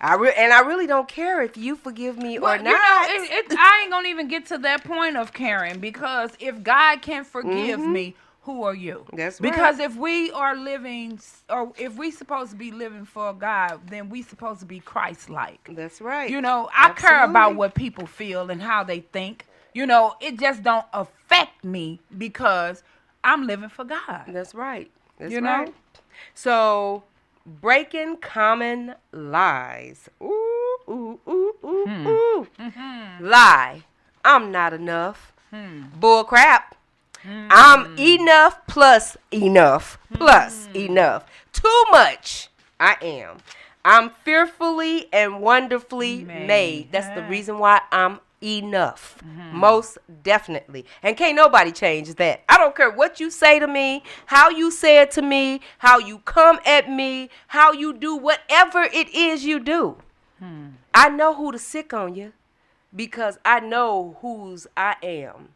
I really don't care if you forgive me or not.
I ain't gonna even get to that point of caring because if God can forgive me, who are you?
That's right.
Because if we are living, or if we supposed to be living for God, then we supposed to be Christ-like.
That's right.
You know, I care
Absolutely.
about what people feel and how they think. You know, it just don't affect me because I'm living for God.
That's right. That's
You know?
right. So, breaking common lies. Ooh, ooh, ooh, ooh, ooh. Lie. I'm not enough. Bull crap. I'm enough plus enough plus enough. Too much. I am. I'm fearfully and wonderfully made. That's the reason why I'm enough. Most definitely. And can't nobody change that. I don't care what you say to me, how you say it to me, how you come at me, how you do whatever it is you do. I know who to sick on you because I know whose I am.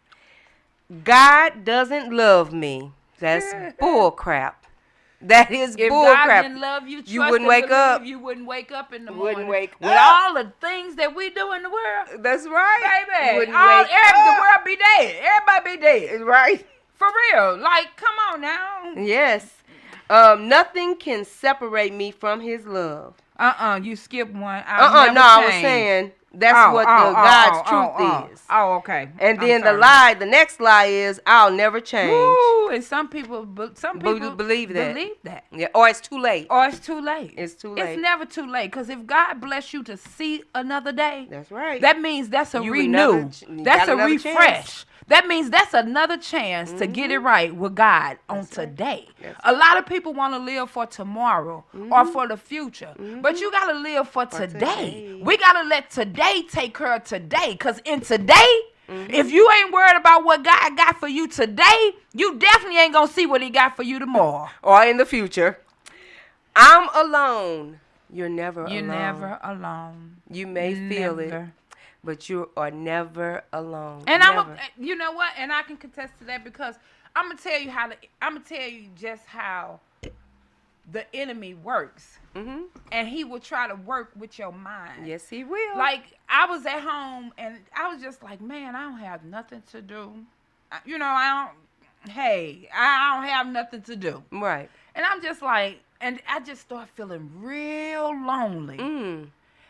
God doesn't love me. That's bull crap. That is
If
bull
God
crap.
didn't love you,
You wouldn't wake up.
You wouldn't wake up in the
Wouldn't
morning.
wake
with
up.
all the things that we do in the world.
That's right.
Baby,
Wouldn't
the
wake up.
world be dead. Everybody be dead.
Right.
For real. Like, come on now.
Yes. Nothing can separate me from his love.
You skipped one.
No, I was saying That's what God's truth is.
Oh, okay.
And then the next lie is, I'll never change.
Woo, and some people believe that.
Yeah, or it's too late.
It's too late.
It's
never too late. Because if God bless you to see another day,
that's right.
That means that's a renew. That's a refresh. Chance. That means that's another chance to get it right with God on today. A lot of people want to live for tomorrow or for the future. But you got to live for today. We got to let today take care of today. Because in today, if you ain't worried about what God got for you today, you definitely ain't going to see what he got for you tomorrow.
Or in the future. I'm alone. You're never alone.
You're never alone.
You may feel it. But you are never alone.
And you know what? And I can contest to that because I'm gonna tell you just how the enemy works. And he will try to work with your mind.
Yes, he will.
Like I was at home and I was just like, man, I don't have nothing to do. You know, I don't have nothing to do.
Right.
And I'm just like, and I just start feeling real lonely.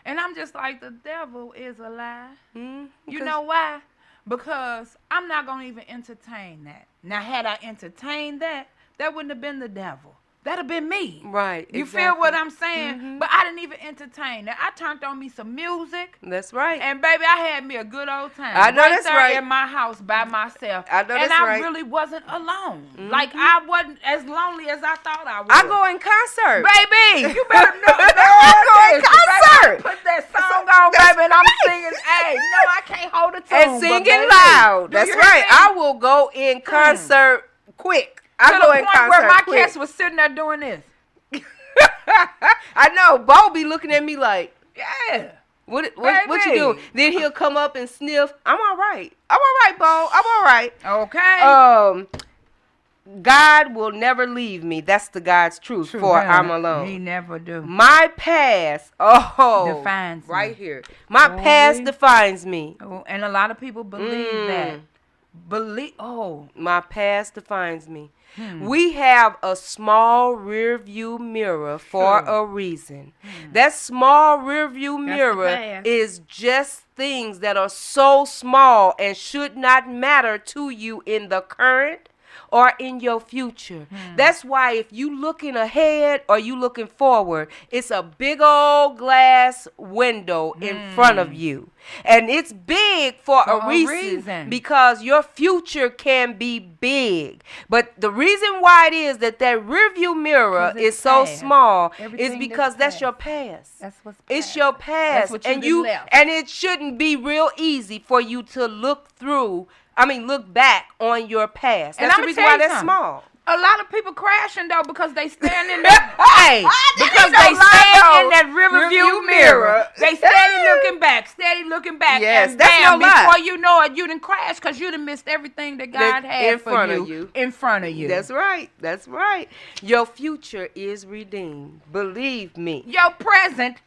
And I'm just like, the devil is a lie. You know why? Because I'm not going to even entertain that. Now, had I entertained that, that wouldn't have been the devil. That'd have been me.
Right.
You feel what I'm saying? But I didn't even entertain that. I turned on me some music.
That's right.
And baby, I had me a good old time.
I know that's right.
In my house by myself.
I know that's right.
And I really wasn't alone. Like I wasn't as lonely as I thought I was.
I go in concert.
Baby, you better know.
I go in concert.
Put that song on, baby, and I'm singing. Hey, no, I can't hold a tune.
And singing loud. That's right. I will go in concert quick. I go in concert
where my
quick.
cats was sitting there doing this.
I know. Bo be looking at me like,
yeah.
What you doing? Then he'll come up and sniff. I'm all right. I'm all right, Bo. I'm all right.
Okay.
God will never leave me. That's the God's truth. I'm alone.
He never do.
My past,
defines
right
me.
here. My past defines me.
Oh, and a lot of people believe that.
My past defines me. We have a small rear view mirror for a reason. That small rear view mirror is just things that are so small and should not matter to you in the current or in your future. That's why if you looking ahead or you looking forward, it's a big old glass window in front of you. And it's big for a reason because your future can be big. But the reason why it is that rearview mirror is so small is because that's your past.
That's what's past.
It's your past.
That's what
and it shouldn't be real easy for you to look back on your past. That's the reason why that's small.
A lot of people crashing though because they stand in that because they stand in that rearview mirror. They steady looking back.
Yes,
and
that's
bam,
no lie.
before you know it, you done crashed because you done missed everything that God had
in front of you.
In front of you.
That's right. That's right. Your future is redeemed. Believe me.
Your present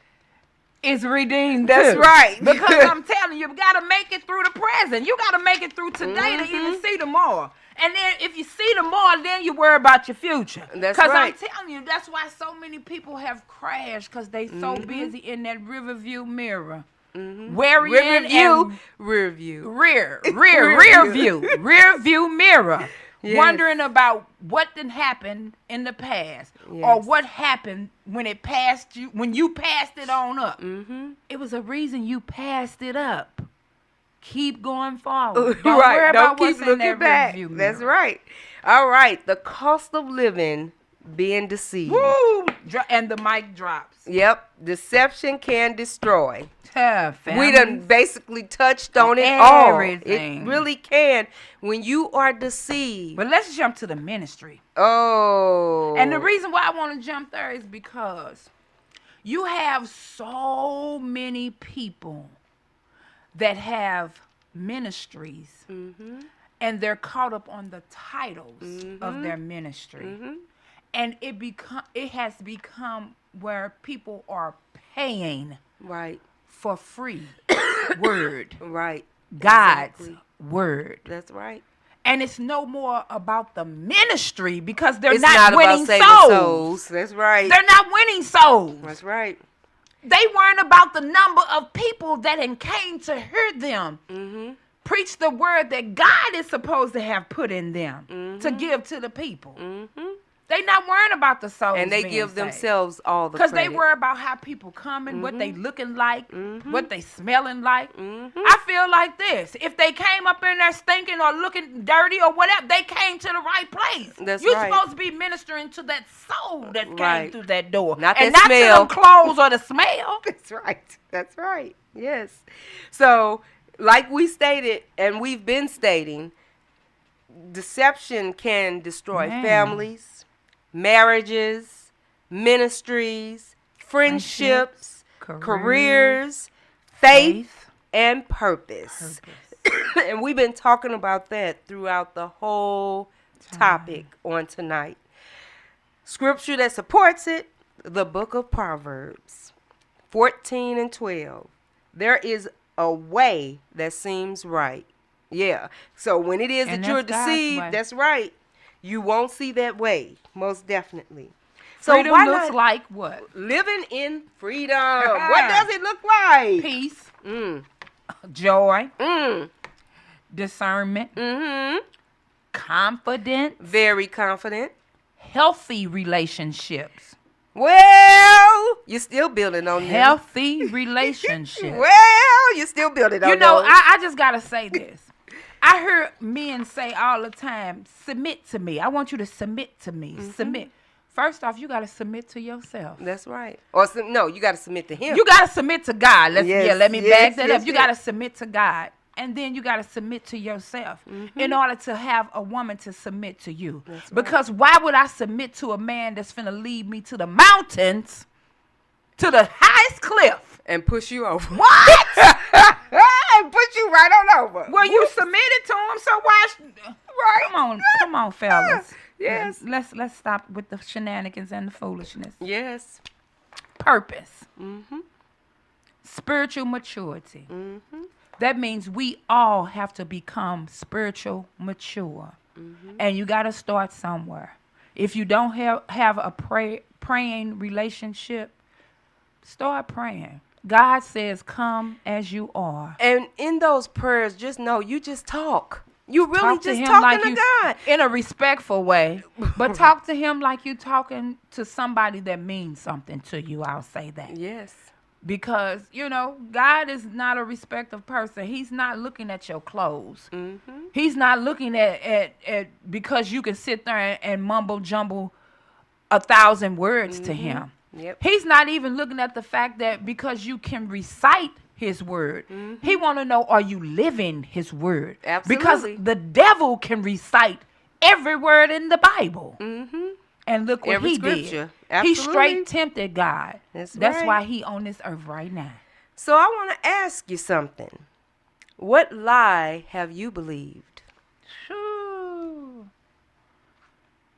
is redeemed.
That's
too.
right.
Because I'm telling you, you got to make it through the present. You got to make it through today to even see tomorrow. And then if you see tomorrow, then you worry about your future.
That's right.
Because I'm telling you, that's why so many people have crashed because they so busy in that rearview mirror. Rear view mirror. Yes. Wondering about what did happen in the past or what happened when it passed you, when you passed it on up. It was a reason you passed it up. Keep going forward. Don't worry about what's in that
back.
Review mirror.
That's right. All right. The cost of living being deceived.
Woo! And the mic drops.
Yep. Deception can destroy.
We
done basically touched on it all.
Everything.
It really can when you are deceived.
But let's jump to the ministry.
Oh.
And the reason why I want to jump there is because you have so many people that have ministries and they're caught up on the titles of their ministry. And it has become where people are paying for free word.
Right.
God's word.
That's right.
And it's no more about the ministry because they're
it's
not winning
about saving souls. That's right.
They're not winning souls.
That's right.
They weren't about the number of people that came to hear them. Preach the word that God is supposed to have put in them to give to the people. They not worrying about the souls,
and they
being
give
saved.
themselves all the
Because
credit.
they worry about how people coming, what they looking like, what they smelling like. I feel like this. If they came up in there stinking or looking dirty or whatever, they came to the right place.
That's
You're
right.
supposed to be ministering to that soul that came
Right.
through that door.
Not
and
that
not
smell.
to them clothes or the smell.
That's right. That's right. Yes. So, like we stated, and we've been stating, deception can destroy
Man.
families, marriages, ministries, friendships, careers, faith, and purpose. And we've been talking about that throughout the whole topic on tonight. Scripture that supports it, the book of Proverbs 14 and 12. There is a way that seems right. Yeah. So when it is
And
that you're
that's God's way.
deceived, that's right. You won't see that way, most definitely. So
Freedom
why
looks
not
like what?
living in freedom? What does it look like?
Peace,
Mm.
joy,
Mm.
discernment,
Mm-hmm.
confidence,
Very confident.
healthy relationships.
Well, you're still building on them.
Healthy relationships.
Well, you're still building on
You know,
those.
I just got to say this. I hear men say all the time, submit to me. I want you to submit to me. Submit. First off, you got to submit to yourself.
That's right. Or no, you got to submit to him.
You got to submit to God. Let me back that
yes,
up. You got to submit to God. And then you got to submit to yourself in order to have a woman to submit to you.
That's right.
Because why would I submit to a man that's finna lead me to the mountains, to the highest cliff?
And push you over.
What?
And put you right on over.
Well, you submitted to him, so why?
Right.
Come on, fellas.
Yes.
Let's stop with the shenanigans and the foolishness.
Yes.
Purpose.
Mm-hmm.
Spiritual maturity.
Mm-hmm.
That means we all have to become spiritual mature. And you got to start somewhere. If you don't have a praying relationship, start praying. God says, come as you are.
And in those prayers, just know you just talk. You really
Talk to
just
him
talking
like
to
you,
God.
in a respectful way. But talk to him like you talking to somebody that means something to you. I'll say that.
Yes.
Because, God is not a respectful person. He's not looking at your clothes.
Mm-hmm.
He's not looking at because you can sit there and mumble jumble 1,000 words to him.
Yep.
He's not even looking at the fact that because you can recite his word, he want to know, are you living his word?
Absolutely.
Because the devil can recite every word in the Bible.
Mm-hmm.
And look what
Every
he
scripture.
did. He
Absolutely.
straight tempted God.
That's
That's
right.
why he on this earth right now.
So I want to ask you something. What lie have you believed?
Shoo.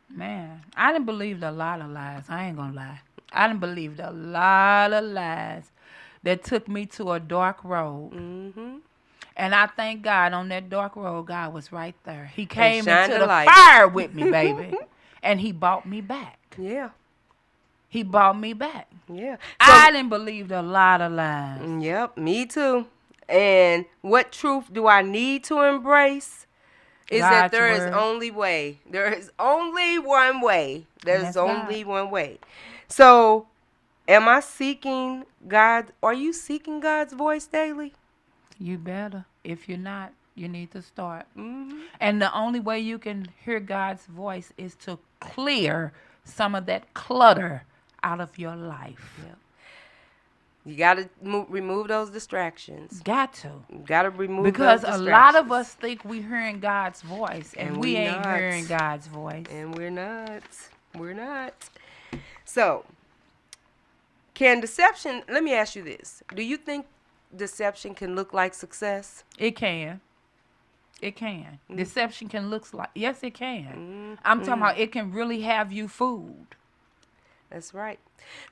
Man, I done believed a lot of lies. I ain't gonna lie. I done believed a lot of lies that took me to a dark road.
Mm-hmm.
And I thank God on that dark road, God was right there. He came
shined
into
the
the
light.
fire with me, baby. And he bought me back.
Yeah.
He bought me back.
Yeah.
I done believed a lot of lies.
Yep, me too. And what truth do I need to embrace? Is that
God's
there is
word.
only way. There is only one way. There's
that's
only
God.
one way. So, am I seeking God? Are you seeking God's voice daily?
You better. If you're not, you need to start.
Mm-hmm.
And the only way you can hear God's voice is to clear some of that clutter out of your life.
Yep. You got to remove those distractions.
Got to.
You got to remove
Because
those
a lot of
distractions.
us think we hearing God's voice, and
And
we
we
ain't
not.
hearing God's voice.
And we're not. We're not. So, can deception, let me ask you this. Do you think deception can look like success?
It can. It can.
Mm.
Deception can look like, yes, it can. I'm talking about it can really have you fooled
That's right.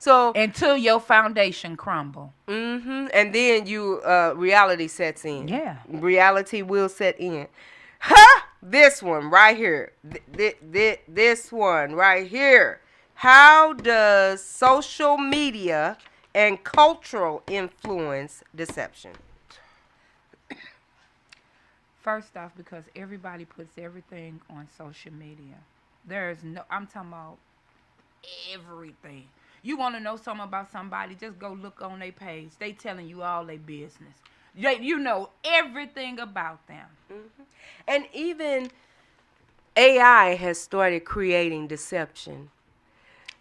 So,
until your foundation crumble.
and then reality sets in.
Yeah.
Reality will set in. Ha! This one right here. This one right here. How does social media and cultural influence deception?
First off, because everybody puts everything on social media. I'm talking about everything. You want to know something about somebody, just go look on their page. They telling you all their business. You know everything about them.
Mm-hmm. And even AI has started creating deception.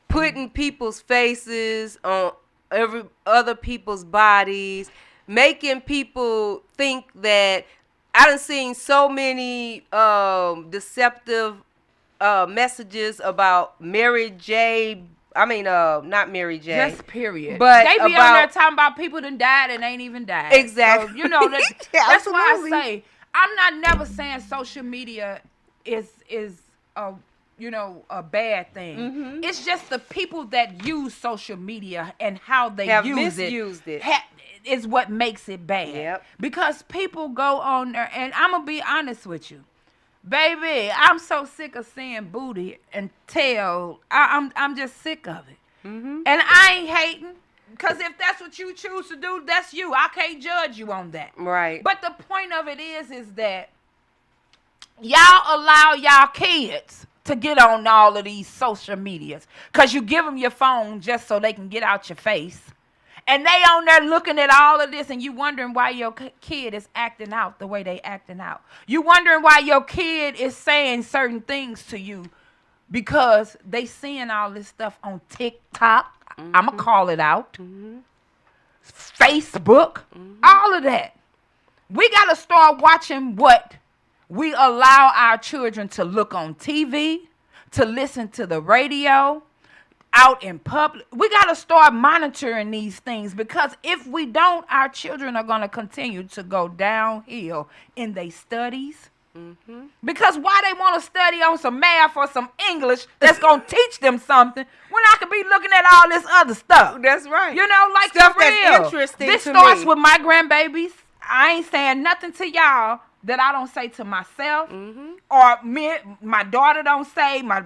Putting people's faces on other people's bodies, making people think that I done seen so many deceptive messages about Mary J. I mean, not Mary J.
Just period.
But
they be on there talking about people that died and ain't even died.
Exactly.
So, you know, that's why I
Absolutely.
say I'm not never saying social media is a a bad thing.
Mm-hmm.
It's just the people that use social media and how they
have
use
misused it.
Is what makes it bad.
Yep.
Because people go on there, and I'm gonna be honest with you, baby. I'm so sick of seeing booty and tail. I'm just sick of it.
Mm-hmm.
And I ain't hating, because if that's what you choose to do, that's you. I can't judge you on that.
Right.
But the point of it is that y'all allow y'all kids to get on all of these social medias, because you give them your phone just so they can get out your face. And they on there looking at all of this, and you wondering why your kid is acting out the way they acting out. You wondering why your kid is saying certain things to you, because they seeing all this stuff on TikTok. Mm-hmm. I'm going to call it out. Mm-hmm. Facebook. Mm-hmm. All of that. We got to start watching what we allow our children to look on TV, to listen to the radio, out in public. We got to start monitoring these things, because if we don't, our children are going to continue to go downhill in their studies. Mm-hmm. Because why they want to study on some math or some English that's going to teach them something when I could be looking at all this other stuff?
That's right.
You know, like
stuff
for real.
That's interesting.
This
to
starts
me.
with my grandbabies. I ain't saying nothing to y'all that I don't say to myself, mm-hmm. or me, my daughter don't say, my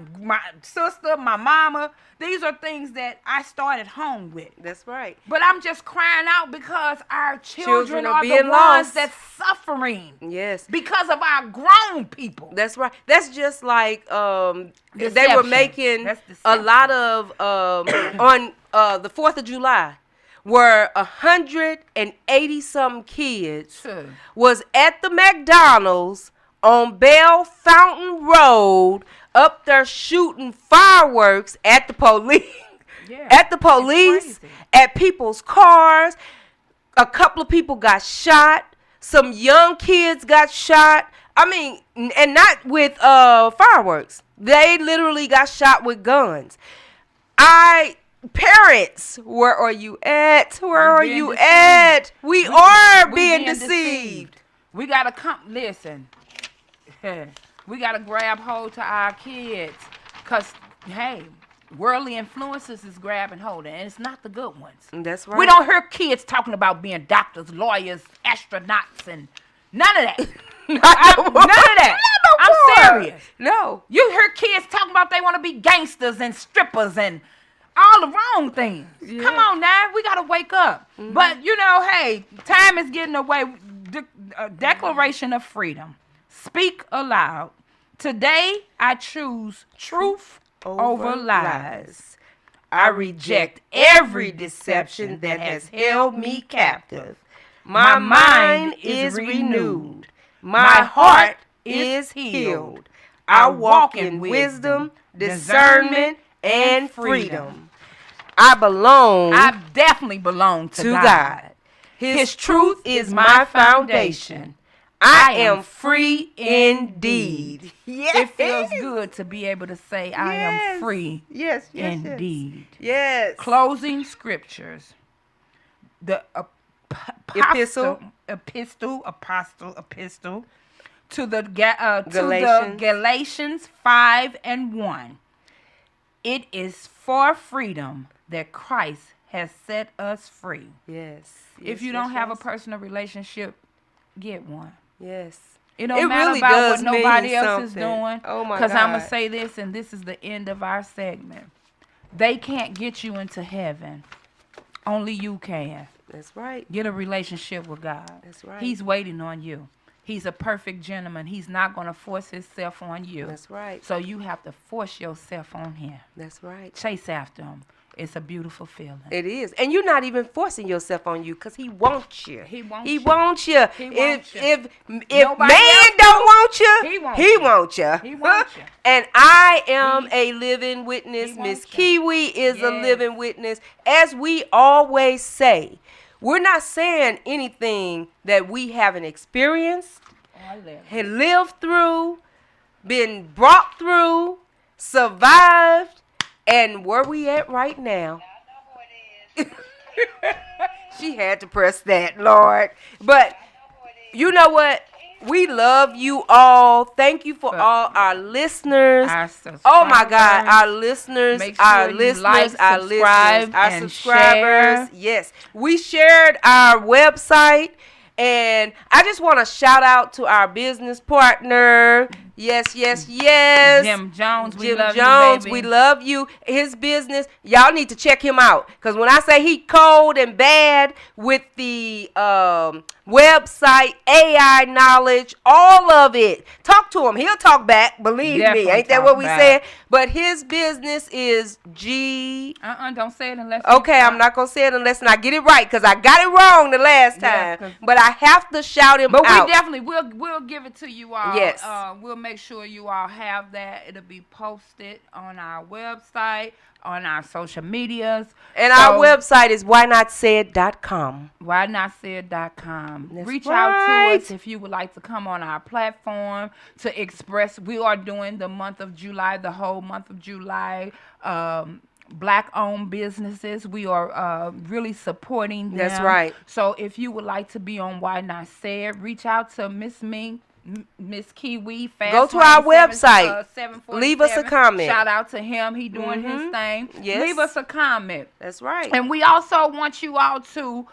sister, my mama. These are things that I started home with.
That's right.
But I'm just crying out because our children are
being
the
lost.
ones that's suffering.
Yes.
Because of our grown people.
That's right. That's just like they were making a lot of on the 4th of July. Where 180-something kids was at the McDonald's on Bell Fountain Road up there shooting fireworks at the police. Yeah, at the police, at people's cars. A couple of people got shot. Some young kids got shot. I mean, and not with fireworks. They literally got shot with guns. Parents, where are you at? Where are you at? We are being deceived.
We got to come. Listen. We got to grab hold to our kids. Because, hey, worldly influences is grabbing hold. And it's not the good ones.
That's right.
We don't hear kids talking about being doctors, lawyers, astronauts, and none of that. None of that. I'm serious.
No.
You hear kids talking about they want to be gangsters and strippers and all the wrong things. Yeah. Come on now. We got to wake up. Mm-hmm. But, you know, hey, time is getting away. Declaration of freedom. Speak aloud. Today, I choose truth over lies. I reject every deception that has held me captive. My mind is renewed. My heart is healed. I walk in wisdom, discernment, and freedom. I definitely belong to God. His truth is my foundation. I am free indeed. Yes. It feels good to be able to say I am free indeed.
Yes.
Closing scriptures. The epistle to the Galatians 5:1. It is for freedom that Christ has set us free.
Yes.
If you don't have a personal relationship, get one.
Yes.
It don't matter really about what nobody else is doing.
Oh my God.
Because I'm going to say this, and this is the end of our segment. They can't get you into heaven Only you can.
That's right.
Get a relationship with God.
That's right.
He's waiting on you. He's a perfect gentleman. He's not going to force himself on you.
That's right.
So you have to force yourself on him.
That's right.
Chase after him. It's a beautiful feeling.
It is. And you're not even forcing yourself on you because he wants you.
He wants
He
you.
wants you.
He wants you.
If
Nobody
man
else
don't want you,
he wants
he
you.
wants you.
He wants you.
And I am a living witness.
He
Miss
wants you.
Kiwi is a
Yes.
living witness. As we always say, we're not saying anything that we haven't experienced, had lived through, been brought through, survived, and where we at right now. She had to press that, Lord. But you know what? We love you all. Thank you for all our listeners. Oh my God, our listeners,
Make sure
our
you
listeners,
like,
our
subscribe,
listeners, our
and
subscribers.
share.
Yes, we shared our website. And I just want to shout out to our business partner. Yes.
Jim Jones, we love you, baby.
We love you. His business, y'all need to check him out. Because when I say he cold and bad with the website, AI knowledge, all of it. Talk to him. He'll talk back. Believe
Definitely
me. Ain't that
talk
what we
back.
said? But his business is G.
Don't say it unless.
Okay, I'm not going to say it unless I get it right. Because I got it wrong the last
Yeah,
time. But I have to shout him
But
out.
we definitely we'll give it to you all.
Yes.
We'll make sure you all have that. It'll be posted on our website, on our social medias.
And our website is whynotsaid.com.
whynotsaid.com.
That's
Reach out
right.
to us if you would like to come on our platform to express. We are doing the month of July, the whole month of July. Black-owned businesses. We are really supporting them.
That's right.
So if you would like to be on Why Not Said, reach out to Miss Kiwi.
Go to our website. Leave us a comment.
Shout out to him. He doing his thing.
Yes.
Leave us a comment.
That's right.
And we also want you all to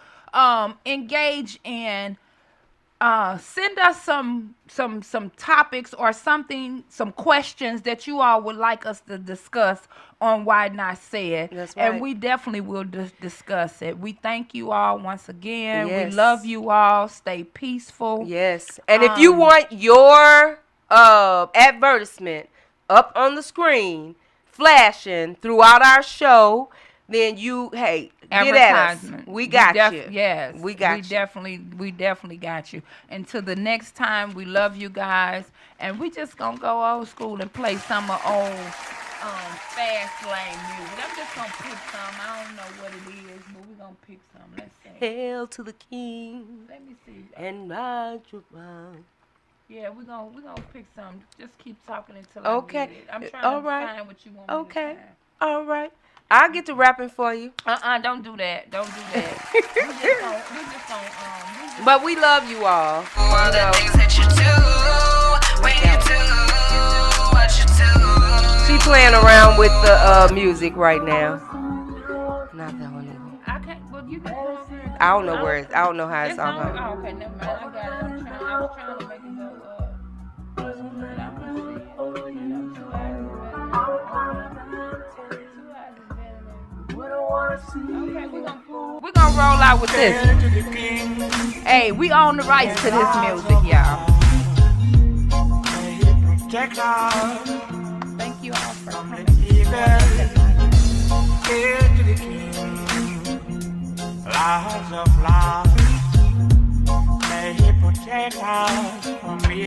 engage in send us some topics or something, some questions that you all would like us to discuss on Why Not Said.
That's right.
And we definitely will discuss it. We thank you all once again.
Yes.
We love you all. Stay peaceful.
Yes. And if you want your advertisement up on the screen, flashing throughout our show, then you, get at us. We got you.
Yes.
We got
you. We definitely got you. Until the next time, we love you guys. And we just going to go old school and play some of old fast lane music. I'm just going to pick some. I don't know what it is, but we're going to pick some. Let's see.
Hail to the King.
Let me see.
And majesty.
Yeah, we're gonna pick some. Just keep talking until
Okay.
I get it. I'm trying
All
to
right.
find what you want me
Okay.
to find.
All right. I'll get to rapping for you.
Don't do that. Don't do that. we just gonna
But we love you all.
All the things that you do, when you do what you do.
She playing around with the music right now. Not that one either.
I can't. Well, you can come over here.
I don't know where it's. I don't know how it's
It's
all
on.
going.
Oh, okay, never mind. I got it. I was trying to make it go. But I don't see it. Okay, we're gonna roll out with this. Hey, we own the rights to this music, y'all. Thank you all for coming.
Lies of life, may he protect us from me.